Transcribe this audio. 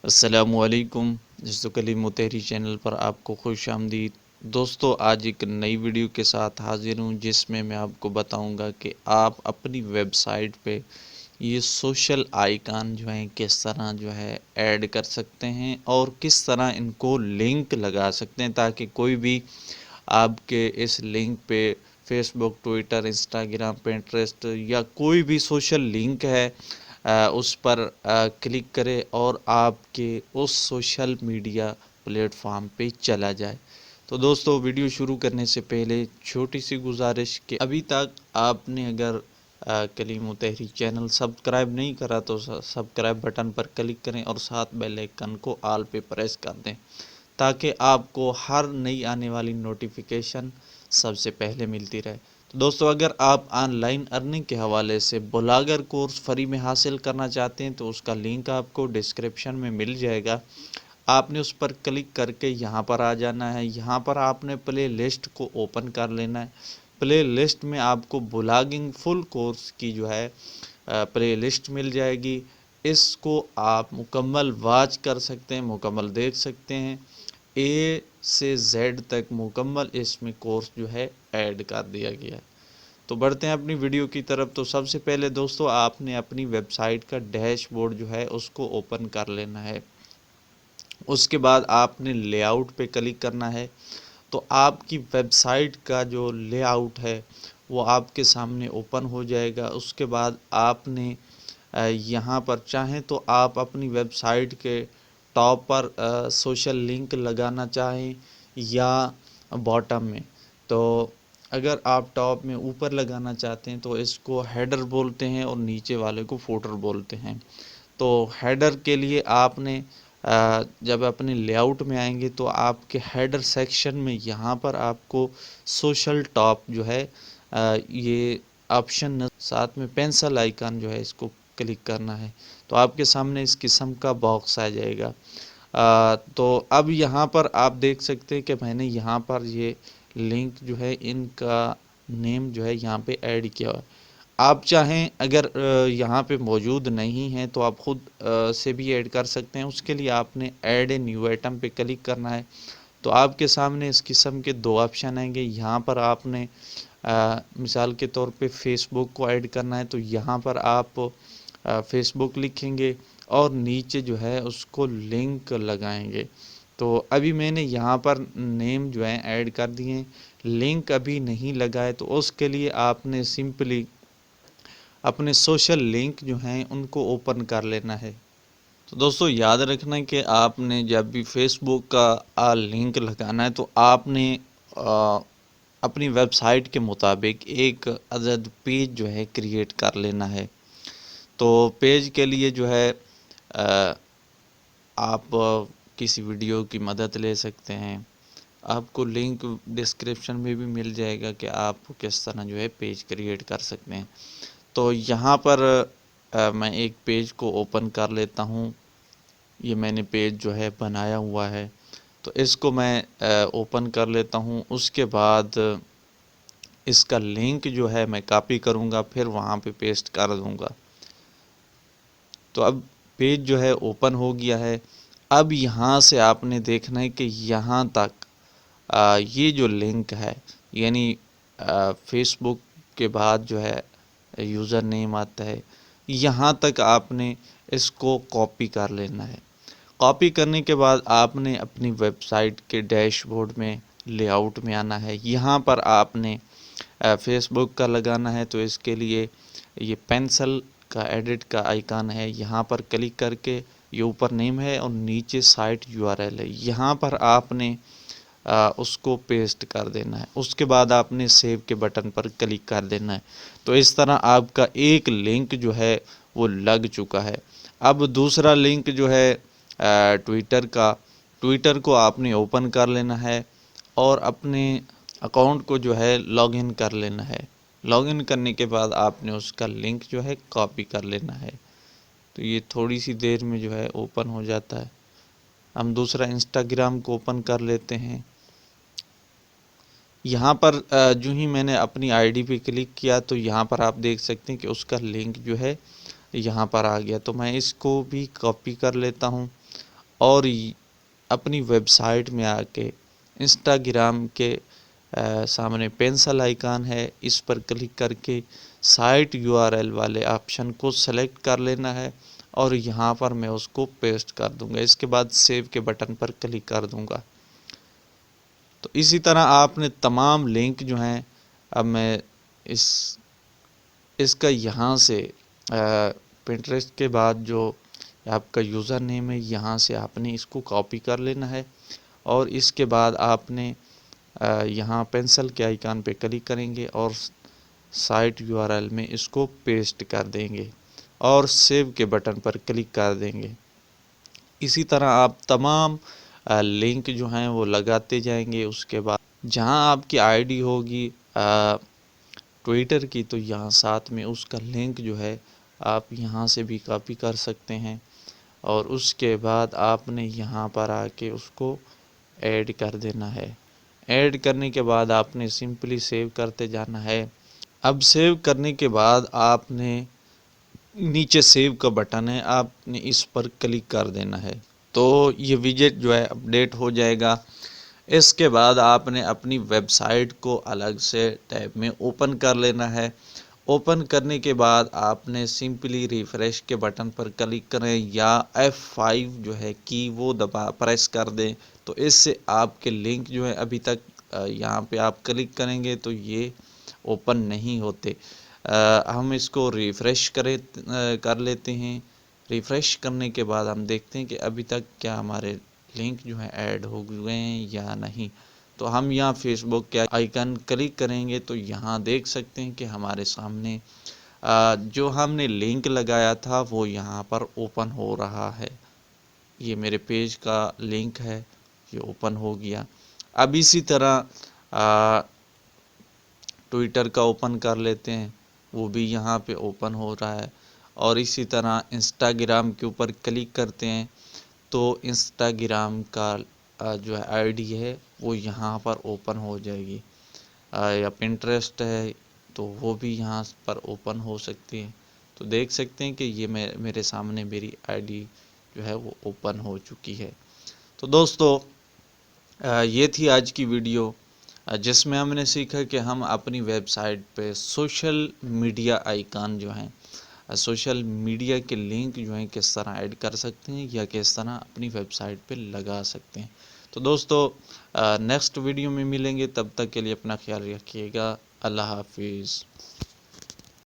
السلام علیکم کلیم Motahhari channel پر آپ کو خوش آمدید دوستو۔ آج ایک نئی ویڈیو کے ساتھ حاضر ہوں جس میں آپ کو بتاؤں گا کہ آپ اپنی ویب سائٹ پہ یہ سوشل آئیکن جو ہیں کس طرح ایڈ کر سکتے ہیں اور کس طرح ان کو لنک لگا سکتے ہیں تاکہ کوئی بھی آپ کے اس لنک پہ فیس بک، ٹویٹر، انسٹاگرام، پنٹریسٹ یا کوئی بھی سوشل لنک ہے اس پر کلک کرے اور آپ کے اس سوشل میڈیا پلیٹ فارم پہ چلا جائے۔ تو دوستو، ویڈیو شروع کرنے سے پہلے چھوٹی سی گزارش کہ ابھی تک آپ نے اگر کلیم متحری چینل سبسکرائب نہیں کرا تو سبسکرائب بٹن پر کلک کریں اور ساتھ بیل آئیکن کو آل پہ پریس کر دیں تاکہ آپ کو ہر نئی آنے والی نوٹیفیکیشن سب سے پہلے ملتی رہے۔ تو دوستو، اگر آپ آن لائن ارننگ کے حوالے سے بلاگر کورس فری میں حاصل کرنا چاہتے ہیں تو اس کا لنک آپ کو ڈسکرپشن میں مل جائے گا۔ آپ نے اس پر کلک کر کے یہاں پر آ جانا ہے۔ یہاں پر آپ نے پلے لسٹ کو اوپن کر لینا ہے۔ پلے لسٹ میں آپ کو بلاگنگ فل کورس کی پلے لسٹ مل جائے گی۔ اس کو آپ مکمل واچ کر سکتے ہیں، مکمل دیکھ سکتے ہیں۔ اے سے زیڈ تک مکمل اس میں کورس ایڈ کر دیا گیا ہے۔ تو بڑھتے ہیں اپنی ویڈیو کی طرف۔ تو سب سے پہلے دوستو، آپ نے اپنی ویب سائٹ کا ڈیش بورڈ اس کو اوپن کر لینا ہے۔ اس کے بعد آپ نے لے آؤٹ پہ کلک کرنا ہے۔ تو آپ کی ویب سائٹ کا جو لے آؤٹ ہے وہ آپ کے سامنے اوپن ہو جائے گا۔ اس کے بعد آپ نے یہاں پر چاہیں تو آپ اپنی ویب سائٹ کے ٹاپ پر سوشل لنک لگانا چاہیں یا باٹم میں۔ تو اگر آپ ٹاپ میں اوپر لگانا چاہتے ہیں تو اس کو ہیڈر بولتے ہیں اور نیچے والے کو فوٹر بولتے ہیں۔ تو ہیڈر کے لیے آپ نے جب اپنے لے آؤٹ میں آئیں گے تو آپ کے ہیڈر سیکشن میں یہاں پر آپ کو سوشل ٹاپ یہ آپشن ساتھ میں پینسل آئیکن اس کو کلک کرنا ہے۔ تو آپ کے سامنے اس قسم کا باکس آ جائے گا۔ تو اب یہاں پر آپ دیکھ سکتے ہیں کہ میں نے یہاں پر یہ لنک ان کا نیم یہاں پہ ایڈ کیا ہے۔ آپ چاہیں اگر یہاں پہ موجود نہیں ہیں تو آپ خود سے بھی ایڈ کر سکتے ہیں۔ اس کے لیے آپ نے ایڈ اے نیو آئٹم پہ کلک کرنا ہے۔ تو آپ کے سامنے اس قسم کے دو آپشن آئیں گے۔ یہاں پر آپ نے مثال کے طور پہ فیس بک کو ایڈ کرنا ہے تو یہاں پر آپ فیس بک لکھیں گے اور نیچے اس کو لنک لگائیں گے۔ تو ابھی میں نے یہاں پر نیم ایڈ کر دیے ہیں، لنک ابھی نہیں لگائے تو اس کے لیے آپ نے سمپلی اپنے سوشل لنک ان کو اوپن کر لینا ہے۔ تو دوستو، یاد رکھنا کہ آپ نے جب بھی فیس بک کا لنک لگانا ہے تو آپ نے اپنی ویب سائٹ کے مطابق ایک عدد پیج کریٹ کر لینا ہے۔ تو پیج کے لیے آپ کسی ویڈیو کی مدد لے سکتے ہیں۔ آپ کو لنک ڈسکرپشن میں بھی مل جائے گا کہ آپ کس طرح پیج کریٹ کر سکتے ہیں۔ تو یہاں پر میں ایک پیج کو اوپن کر لیتا ہوں۔ یہ میں نے پیج بنایا ہوا ہے تو اس کو میں اوپن کر لیتا ہوں۔ اس کے بعد اس کا لنک میں کاپی کروں گا، پھر وہاں پہ پیسٹ کر دوں گا۔ تو اب پیج اوپن ہو گیا ہے۔ اب یہاں سے آپ نے دیکھنا ہے کہ یہاں تک یہ جو لنک ہے، یعنی فیس بک کے بعد یوزر نیم آتا ہے، یہاں تک آپ نے اس کو کاپی کر لینا ہے۔ کاپی کرنے کے بعد آپ نے اپنی ویب سائٹ کے ڈیش بورڈ میں لے آؤٹ میں آنا ہے۔ یہاں پر آپ نے فیس بک کا لگانا ہے تو اس کے لیے یہ پینسل کا ایڈٹ کا آئیکن ہے، یہاں پر کلک کر کے یہ اوپر نیم ہے اور نیچے سائٹ URL ہے، یہاں پر آپ نے اس کو پیسٹ کر دینا ہے۔ اس کے بعد آپ نے سیو کے بٹن پر کلک کر دینا ہے۔ تو اس طرح آپ کا ایک لنک وہ لگ چکا ہے۔ اب دوسرا لنک ٹویٹر کو آپ نے اوپن کر لینا ہے اور اپنے اکاؤنٹ کو لاگ ان کر لینا ہے۔ لاگ ان کرنے کے بعد آپ نے اس کا لنک کاپی کر لینا ہے۔ تو یہ تھوڑی سی دیر میں اوپن ہو جاتا ہے۔ ہم دوسرا انسٹاگرام کو اوپن کر لیتے ہیں۔ یہاں پر جو ہی میں نے اپنی ID پہ کلک کیا تو یہاں پر آپ دیکھ سکتے ہیں کہ اس کا لنک یہاں پر آ گیا۔ تو میں اس کو بھی کاپی کر لیتا ہوں اور اپنی ویب سائٹ میں آ کے انسٹاگرام کے سامنے پینسل آئیکن ہے، اس پر کلک کر کے سائٹ URL والے آپشن کو سلیکٹ کر لینا ہے اور یہاں پر میں اس کو پیسٹ کر دوں گا۔ اس کے بعد سیو کے بٹن پر کلک کر دوں گا۔ تو اسی طرح آپ نے تمام لنک جو ہیں، اب میں اس کا یہاں سے پنٹریسٹ کے بعد جو آپ کا یوزر نیم ہے، یہاں سے آپ نے اس کو کاپی کر لینا ہے اور اس کے بعد آپ نے یہاں پینسل کے آئیکن پہ کلک کریں گے اور سائٹ URL میں اس کو پیسٹ کر دیں گے اور سیو کے بٹن پر کلک کر دیں گے۔ اسی طرح آپ تمام لنک جو ہیں وہ لگاتے جائیں گے۔ اس کے بعد جہاں آپ کی ID ہوگی ٹویٹر کی، تو یہاں ساتھ میں اس کا لنک جو ہے آپ یہاں سے بھی کاپی کر سکتے ہیں اور اس کے بعد آپ نے یہاں پر آ کے اس کو ایڈ کر دینا ہے۔ ایڈ کرنے کے بعد آپ نے سمپلی سیو کرتے جانا ہے۔ اب سیو کرنے کے بعد آپ نے نیچے سیو کا بٹن ہے، آپ نے اس پر کلک کر دینا ہے تو یہ ویجٹ جو ہے اپڈیٹ ہو جائے گا۔ اس کے بعد آپ نے اپنی ویب سائٹ کو الگ سے ٹیب میں اوپن کر لینا ہے۔ اوپن کرنے کے بعد آپ نے سمپلی ریفریش کے بٹن پر کلک کریں یا F5 جو ہے کی وہ پریس کر دیں، تو اس سے آپ کے لنک جو ہے ابھی تک یہاں پہ آپ کلک کریں گے تو یہ اوپن نہیں ہوتے۔ ہم اس کو ریفریش کر لیتے ہیں۔ ریفریش کرنے کے بعد ہم دیکھتے ہیں کہ ابھی تک کیا ہمارے لنک جو ہیں ایڈ ہو گئے ہیں یا نہیں۔ تو ہم یہاں فیس بک کے آئیکن کلک کریں گے تو یہاں دیکھ سکتے ہیں کہ ہمارے سامنے جو ہم نے لنک لگایا تھا وہ یہاں پر اوپن ہو رہا ہے۔ یہ میرے پیج کا لنک ہے، یہ اوپن ہو گیا۔ اب اسی طرح ٹویٹر کا اوپن کر لیتے ہیں، وہ بھی یہاں پہ اوپن ہو رہا ہے اور اسی طرح انسٹاگرام کے اوپر کلک کرتے ہیں تو انسٹاگرام کا جو ID ہے وہ یہاں پر اوپن ہو جائے گی، یا پنٹریسٹ ہے تو وہ بھی یہاں پر اوپن ہو سکتی ہے۔ تو دیکھ سکتے ہیں کہ یہ میرے سامنے میری ID جو ہے وہ اوپن ہو چکی ہے۔ تو دوستو یہ تھی آج کی ویڈیو جس میں ہم نے سیکھا کہ ہم اپنی ویب سائٹ پہ سوشل میڈیا آئیکن جو ہیں، سوشل میڈیا کے لنک جو ہیں کس طرح ایڈ کر سکتے ہیں یا کس طرح اپنی ویب سائٹ پہ لگا سکتے ہیں۔ تو دوستو نیکسٹ ویڈیو میں ملیں گے، تب تک کے لیے اپنا خیال رکھیے گا۔ اللہ حافظ۔